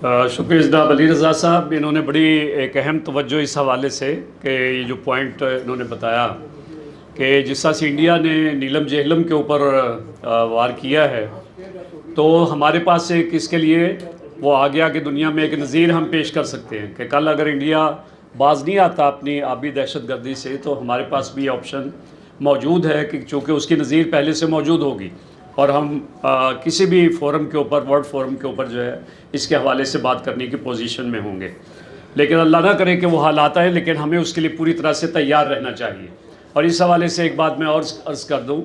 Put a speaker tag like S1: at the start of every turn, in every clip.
S1: شکریہ جناب علی رضا صاحب، انہوں نے بڑی ایک اہم توجہ اس حوالے سے کہ یہ جو پوائنٹ انہوں نے بتایا کہ جس طرح سے انڈیا نے نیلم جہلم کے اوپر وار کیا ہے، تو ہمارے پاس ایک اس کے لیے وہ آ گیا کہ دنیا میں ایک نظیر ہم پیش کر سکتے ہیں کہ کل اگر انڈیا باز نہیں آتا اپنی آبی دہشت گردی سے، تو ہمارے پاس بھی آپشن موجود ہے کہ چونکہ اس کی نظیر پہلے سے موجود ہوگی اور ہم کسی بھی فورم کے اوپر، ورلڈ فورم کے اوپر جو ہے اس کے حوالے سے بات کرنے کی پوزیشن میں ہوں گے. لیکن اللہ نہ کرے کہ وہ حالات آئے، لیکن ہمیں اس کے لیے پوری طرح سے تیار رہنا چاہیے. اور اس حوالے سے ایک بات میں اور عرض کر دوں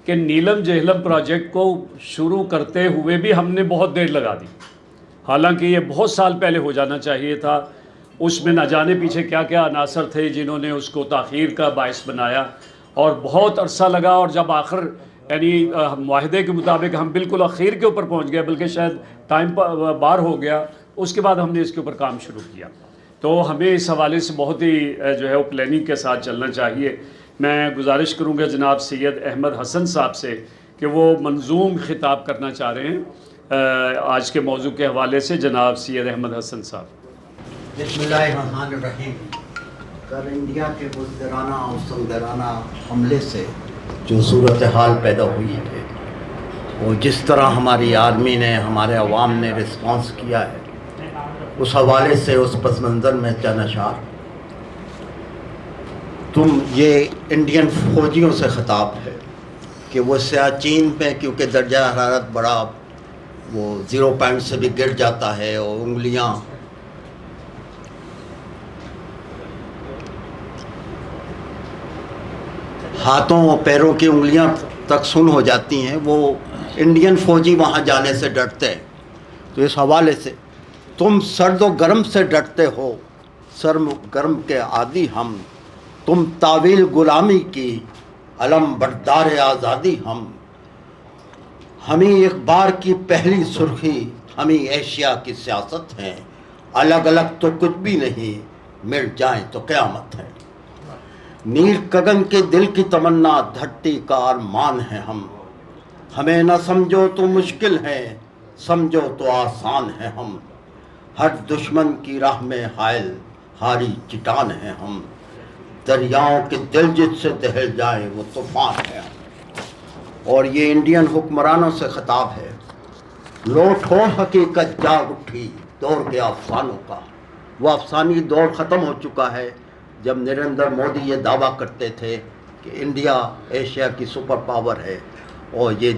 S1: کہ نیلم جہلم پروجیکٹ کو شروع کرتے ہوئے بھی ہم نے بہت دیر لگا دی، حالانکہ یہ بہت سال پہلے ہو جانا چاہیے تھا. اس میں نہ جانے پیچھے کیا کیا عناصر تھے جنہوں نے اس کو تاخیر کا باعث بنایا، اور بہت عرصہ لگا. اور جب آخر یعنی معاہدے کے مطابق ہم بالکل اخیر کے اوپر پہنچ گئے، بلکہ شاید ٹائم بار ہو گیا، اس کے بعد ہم نے اس کے اوپر کام شروع کیا. تو ہمیں اس حوالے سے بہت ہی جو ہے وہ پلاننگ کے ساتھ چلنا چاہیے. میں گزارش کروں گا جناب سید احمد حسن صاحب سے کہ وہ منظوم خطاب کرنا چاہ رہے ہیں آج کے موضوع کے حوالے سے. جناب سید احمد حسن صاحب.
S2: بسم اللہ الرحمن الرحیم. کل انڈیا کے بزدلانہ اور سنگدلانہ حملے سے جو صورتحال پیدا ہوئی ہے، وہ جس طرح ہماری آرمی نے، ہمارے عوام نے رسپانس کیا ہے، اس حوالے سے اس پس منظر میں چند اشعار. یہ انڈین فوجیوں سے خطاب ہے کہ وہ سیاچین میں، کیونکہ درجہ حرارت بڑا وہ 0 پوائنٹ سے بھی گر جاتا ہے اور انگلیاں ہاتھوں اور پیروں کی انگلیاں تک سن ہو جاتی ہیں، وہ انڈین فوجی وہاں جانے سے ڈرتے ہیں. تو اس حوالے سے تم سرد و گرم سے ڈرتے ہو، سرم گرم کے عادی ہم، تم طاویل غلامی کی علم بردار آزادی ہم. ہمیں اخبار کی پہلی سرخی، ہمیں ایشیا کی سیاست ہیں، الگ الگ تو کچھ بھی نہیں، مل جائیں تو قیامت ہے. نیل گگن کے دل کی تمنا، دھرتی کا ارمان ہے ہم. ہمیں نہ سمجھو تو مشکل ہے، سمجھو تو آسان ہے ہم. ہر دشمن کی راہ میں حائل ہاری چٹان ہے ہم. دریاؤں کے دل جس سے دہل جائیں وہ طوفان ہے ہم. اور یہ انڈین حکمرانوں سے خطاب ہے. لوٹ ہو حقیقت جاگ اٹھی، دور گیا افسانوں کا. وہ افسانی دور ختم ہو چکا ہے جب نریندر مودی یہ دعویٰ کرتے تھے کہ انڈیا ایشیا کی سپر پاور ہے اور یہ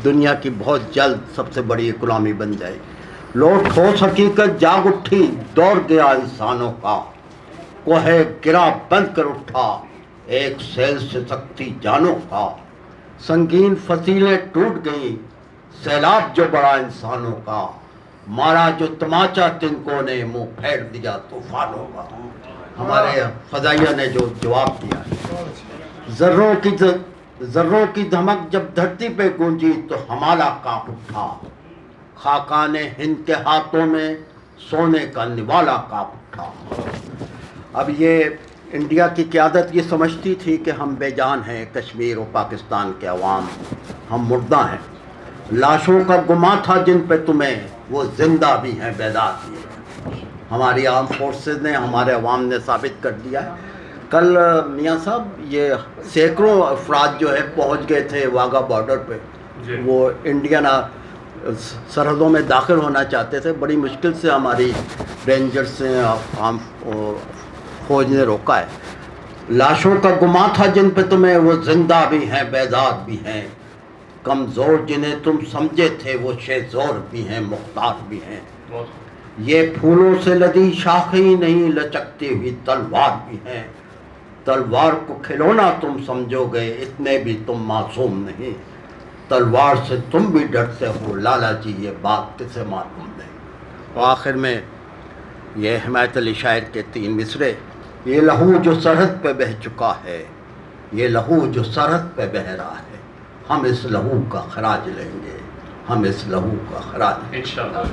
S2: دنیا کی بہت جلد سب سے بڑی اکانومی بن جائے. لوٹ ٹھوس حقیقت جاگ اٹھی، دور گیا انسانوں کا. کوہ گرا بند کر اٹھا ایک سیل سے سکتی جانوں کا. سنگین فصیلیں ٹوٹ گئیں، سیلاب جو بڑا انسانوں کا. مارا جو تماچا تنکوں نے، منہ پھیر دیا طوفانوں کا. ہمارے فضائیہ نے جو جواب دیا ہے، ذروں کی دھمک جب دھرتی پہ گونجی تو ہمالا کانپ اٹھا. خاقان ہند کے ہاتھوں میں سونے کا نوالا کانپ اٹھا. اب یہ انڈیا کی قیادت یہ سمجھتی تھی کہ ہم بے جان ہیں، کشمیر اور پاکستان کے عوام ہم مردہ ہیں. لاشوں کا گماں تھا جن پہ تمہیں، وہ زندہ بھی ہیں بیدار بھی ہیں. ہماری آرم فورسز نے، ہمارے عوام نے ثابت کر دیا ہے. کل میاں صاحب یہ سینکڑوں افراد جو ہے پہنچ گئے تھے واگا بارڈر پہ. وہ انڈین سرحدوں میں داخل ہونا چاہتے تھے، بڑی مشکل سے ہماری رینجرز نے، عام فوج نے روکا ہے. لاشوں کا گماں تھا جن پہ تمہیں، وہ زندہ بھی ہیں بیدار بھی ہیں. کمزور جنہیں تم سمجھے تھے وہ شہزور بھی ہیں مختار بھی ہیں. یہ پھولوں سے لدی شاخیں نہیں، لچکتی ہوئی تلوار بھی ہیں. تلوار کو کھلونا تم سمجھو گے، اتنے بھی تم معصوم نہیں. تلوار سے تم بھی ڈرتے ہو لالا جی، یہ بات کسے معلوم نہیں. اور آخر میں یہ حمایت علی شاعر کے 3 مصرے. یہ لہو جو سرحد پہ بہہ چکا ہے، یہ لہو جو سرحد پہ بہہ رہا ہے، ہم اس لہو کا خراج لیں گے، ہم اس لہو کا خراج لیں گے.
S1: انشاءاللہ.